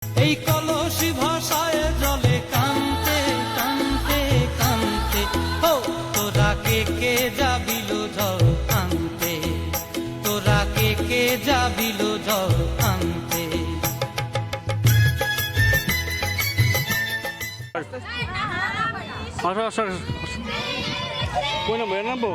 এই কলসি ভাষায় জলে কানতে কানতে কানতে ও তোরা কে যাবিল জল আনতে, তোরা কে যাবিল জল আনতে। আসো আসো কই নামবো এর নামবো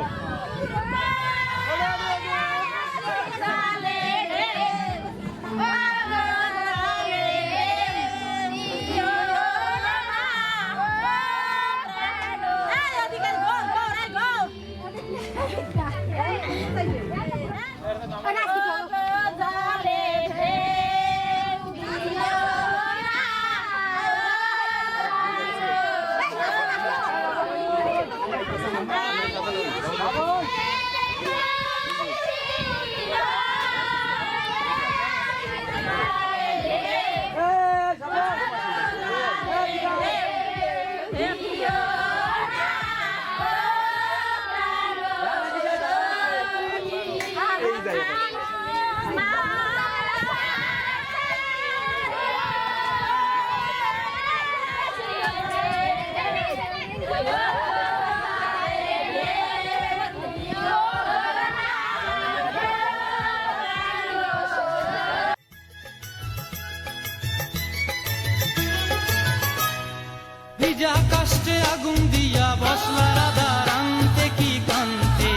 ভিজা কাষ্টে আগুন দিয়া বসলা রাধা রানতে কি কানতে,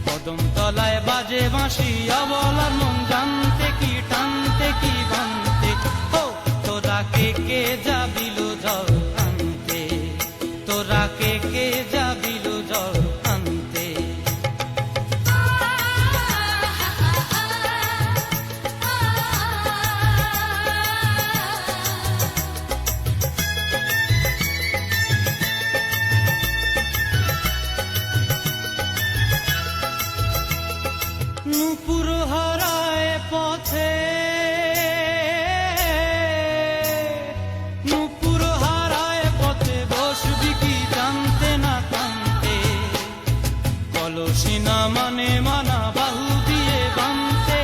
কদম তলায় বাজে বাঁশি অবলার মন জানতে কি টানতে কি বানতে। ও তোরা কে যাবিল জল আনতে, তোরা কে যাবিল জল আনতে। নূপুর হারায় পথে, নূপুর হারায় পথে বসবি কি জানতে না কানতে, কলসি না মানে মানা বাহু দিয়ে বানতে,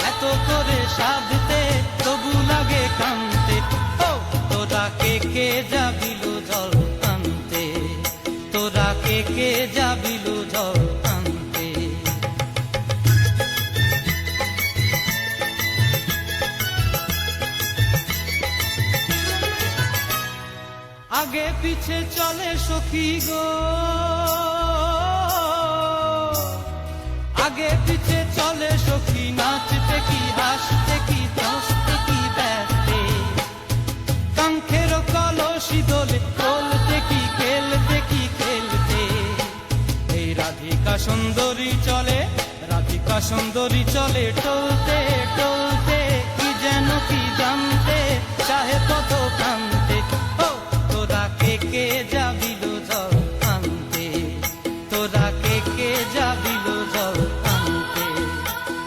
এত করে সাধতে তবু লাগে কানতে। ও তোরা কে যাবিল জল আনতে, তোরা কে যাবিল জল আনতে। আগে পিছে চলে সখী গো, আগে পিছে চলে সখী, নাচতে কি হাসতে কি দোস্তে কি ব্যস্তে, কাঙ্ক্ষের কলসি দোলে বলতে কি খেলতে কি খেলতে। এই রাধিকা সুন্দরী চলে, রাধিকা সুন্দরী চলে টলতে টলতে, কি যেন কি জানতে চাহে কত কানতে। ও তোরা কে যাবিল জল আনতে, তোরা কে যাবিল জল আনতে,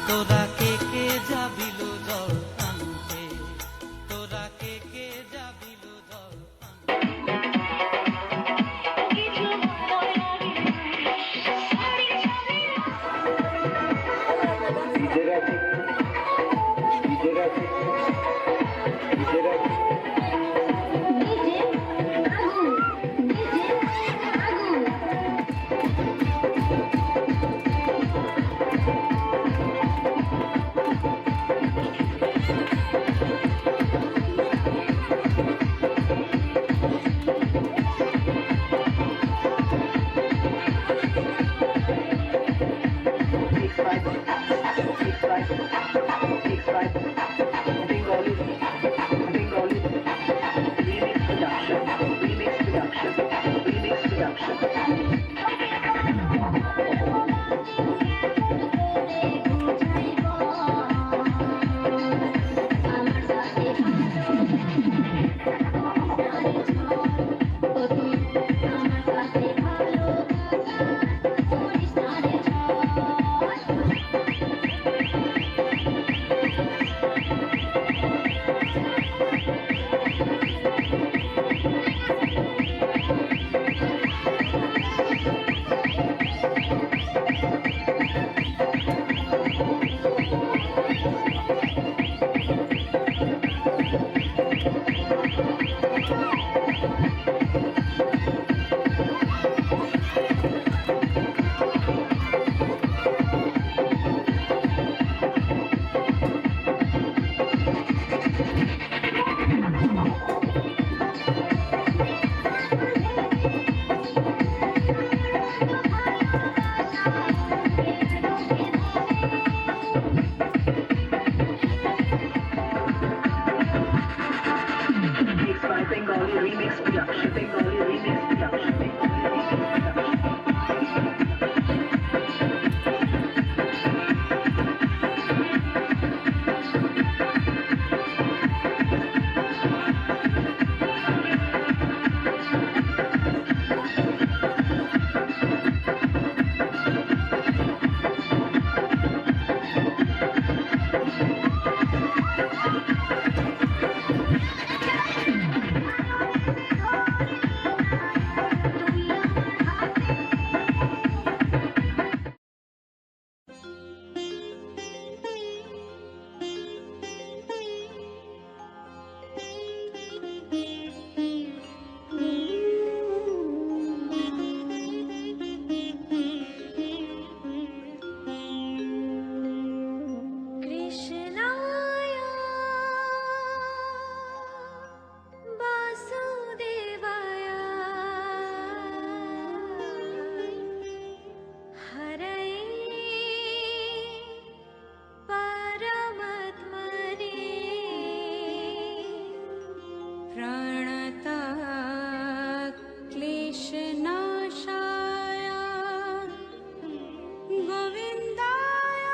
তোরা কে যাবিল জল আনতে, তোরা কে যাবিল জল আনতে। Bengali remix production. Bengali remix production. Bengali remix production. कृष्णाय वासुदेवाय हरये परमात्मने प्रणतः क्लेशनाशाय गोविन्दाय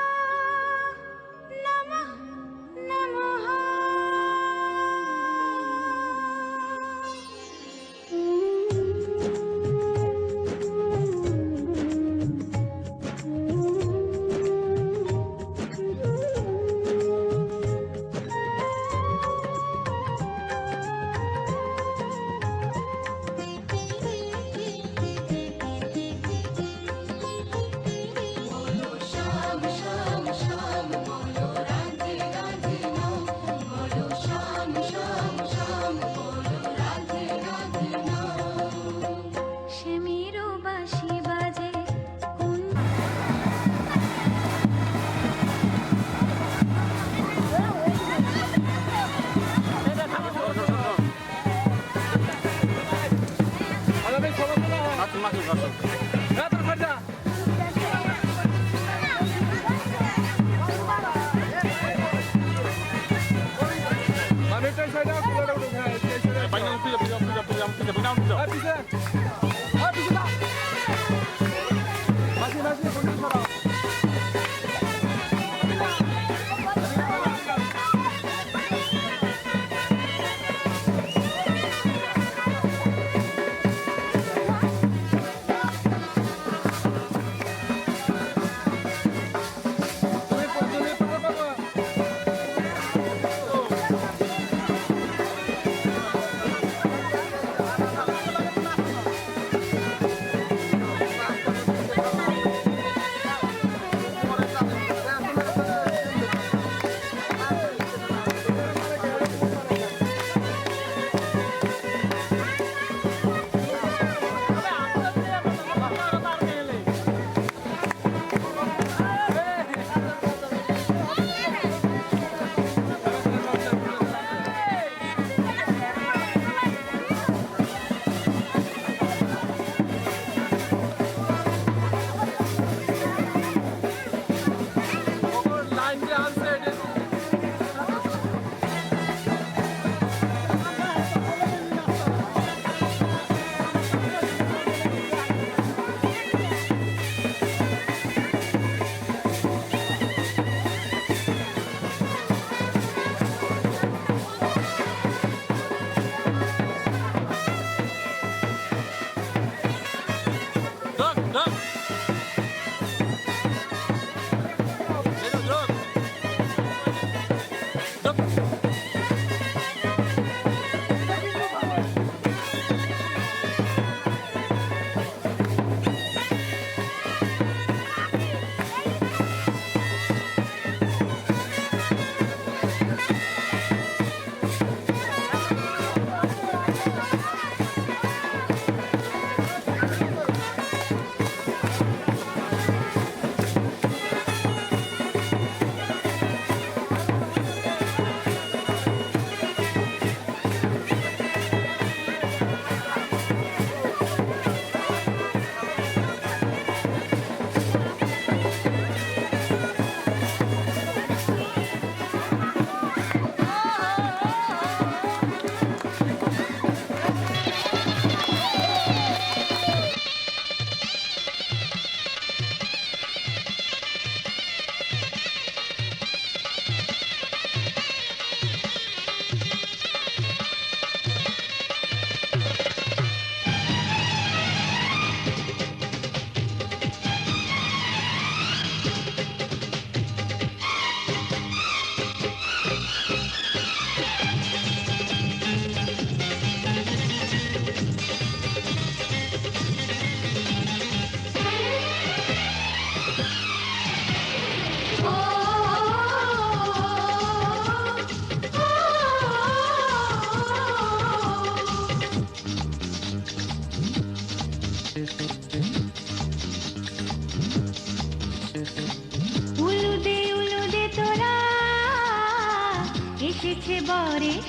नमः नमः बोलो श्याम श्याम श्याम बोलो राधे राधे नाम बोलो श्याम श्याम श्याम बोलो राधे राधे नाम श्यामेरो बाঁশি বাজে কোন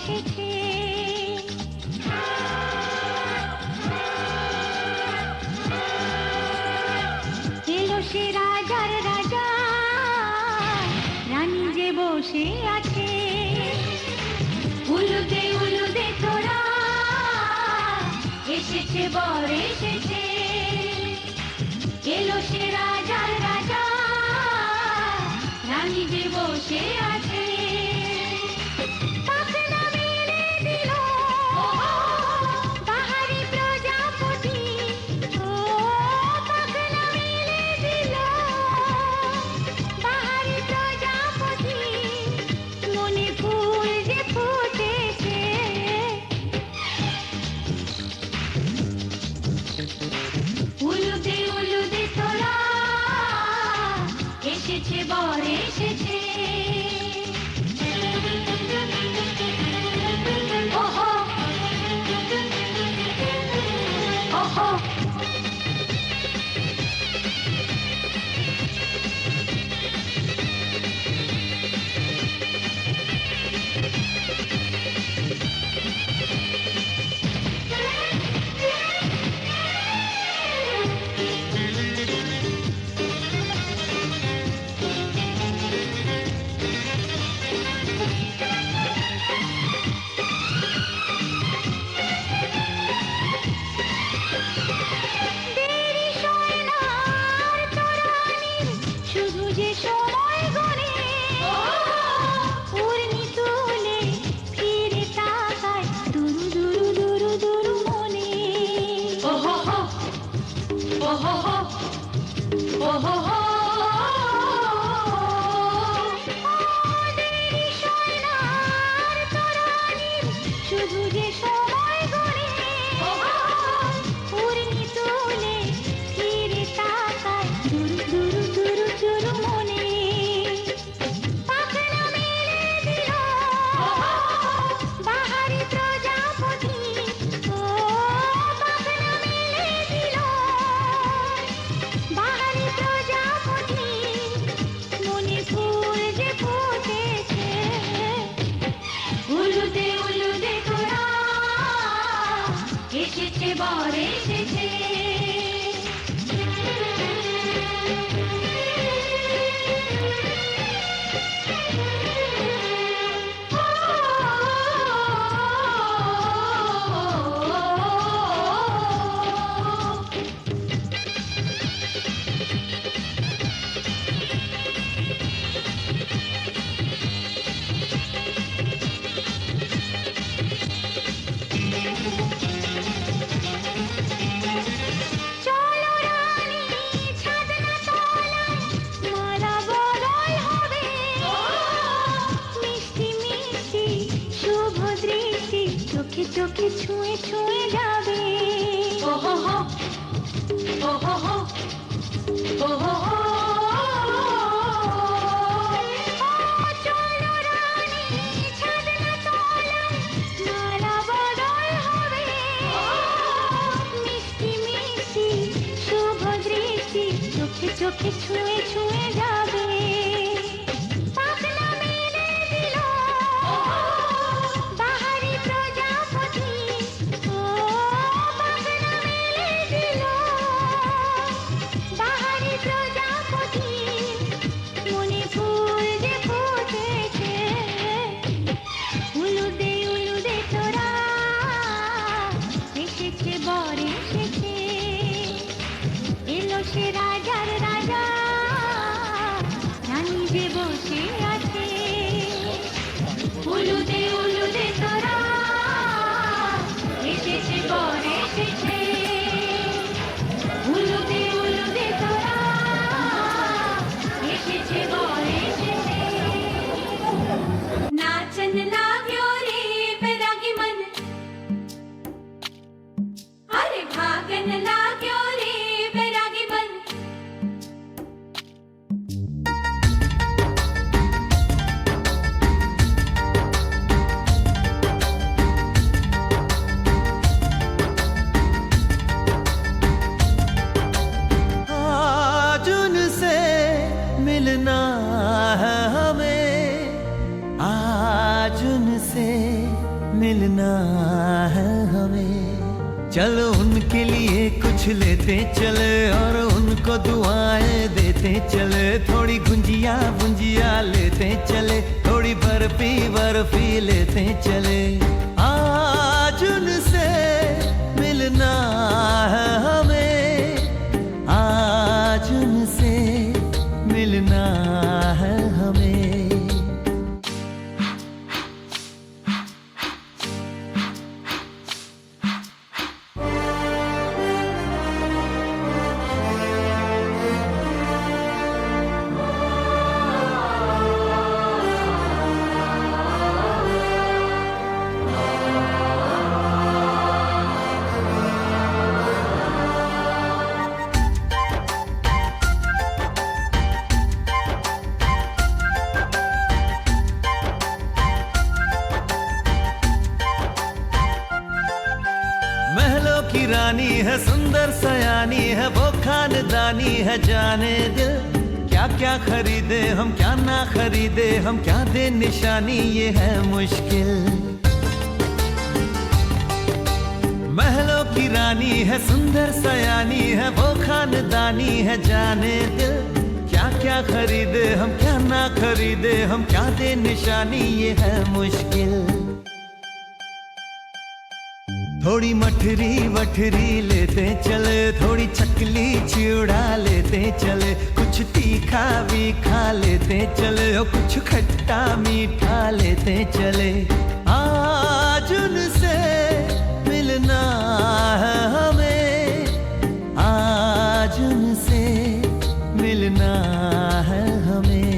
এসেছে এলো সে রাজার রাজা রানী যে বসে আছে উলুদে তোরা এসেছে বর এসেছে এলো সে রাজার রাজা রানী যে বসে আছে পাখনা মেলে দিল বাহারি প্রজাপতি ও পাখনা মেলে দিল বাহারি প্রজাপতি মনে ফুল যে ফুটেছে উলুদে তোরা এসেছে বর এসেছে ওহো ওহো দেরি সয় না আর তরানির শুধু যে সময় গণে উর্মি তুলে ফিরে তাকায় দুরু মনে ওহো ওহো ওহো দেরি সয় না আর তরানির শুধু যে সময় গণে উর্মি তুলে ফিরে তাকায় দুরু মনে পাখনা মেলে দিল বাহারি প্রজাপতি ও পাখনা মেলে দিল বাহারি প্রজাপতি মনে ফুল যে ফুটেছে উলুদে তোরা এসেছে বর এসেছে চলো রানী ছাদনা তলায় মালা বদল হবে মিষ্টি মিষ্টি শুভ দৃষ্টি চোখে চোখে ছুঁয়ে ছুঁয়ে যাবে ওহো ওহো ওহো চলো রানী ছাদনা তলায় মালা বদল হবে মিষ্টি মিষ্টি শুভ দৃষ্টি চোখে চোখে ছুঁয়ে ছুঁয়ে যাবে পাখনা মেলে দিল বাহারি প্রজাপতি ও পাখনা মেলে দিল বাহারি প্রজাপতি মনে ফুল যে ফুটেছে উলুদে তোরা এসেছে বর এসেছে এলো সে রাজার রাজা রানী যে বসে আছে উলুদে তোরা এসেছে বর এসেছে উলুদে তোরা এসেছে বর এসেছে नाचन लाग्यो रे बैरागी मन अरे भागन लाग्यो रे बैरागी मन आज उनसे मिलना है हमें आज उनसे मिलना है हमें। चलो उनके लिए कुछ लेते चले और उनको दुआएं देते चले। थोड़ी गुंजिया गुंजिया लेते चले, थोड़ी बर्फी बर्फी लेते चले। आज उनसे मिलना है हमें, आज उनसे मिलना है हमें। महलों की रानी है, सुंदर सयानी है, वो खानदानी है जाने दिल। क्या क्या खरीदे हम, क्या ना खरीदे हम, क्या दे निशानी, ये है मुश्किल। महलों की रानी है, सुंदर सयानी है, वो खानदानी है जाने दिल। क्या क्या खरीदे हम, क्या ना खरीदे हम, क्या दे निशानी, ये है मुश्किल। थोड़ी मठरी वठरी लेते चले, थोड़ी चकली चिड़ा लेते चले। कुछ तीखा भी खा लेते चले और कुछ खट्टा मीठा लेते चले। आज उनसे मिलना है हमें, आज उनसे मिलना है हमें।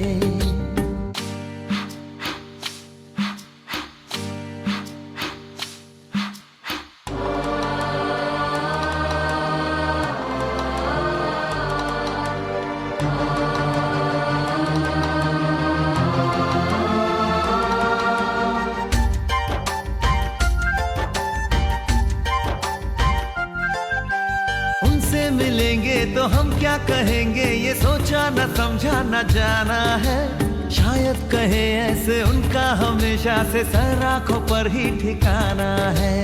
उनसे मिलेंगे तो हम क्या कहेंगे, ये सोचा न समझा न जाना है। शायद कहे ऐसे उनका हमेशा से सर आंखों पर ही ठिकाना है।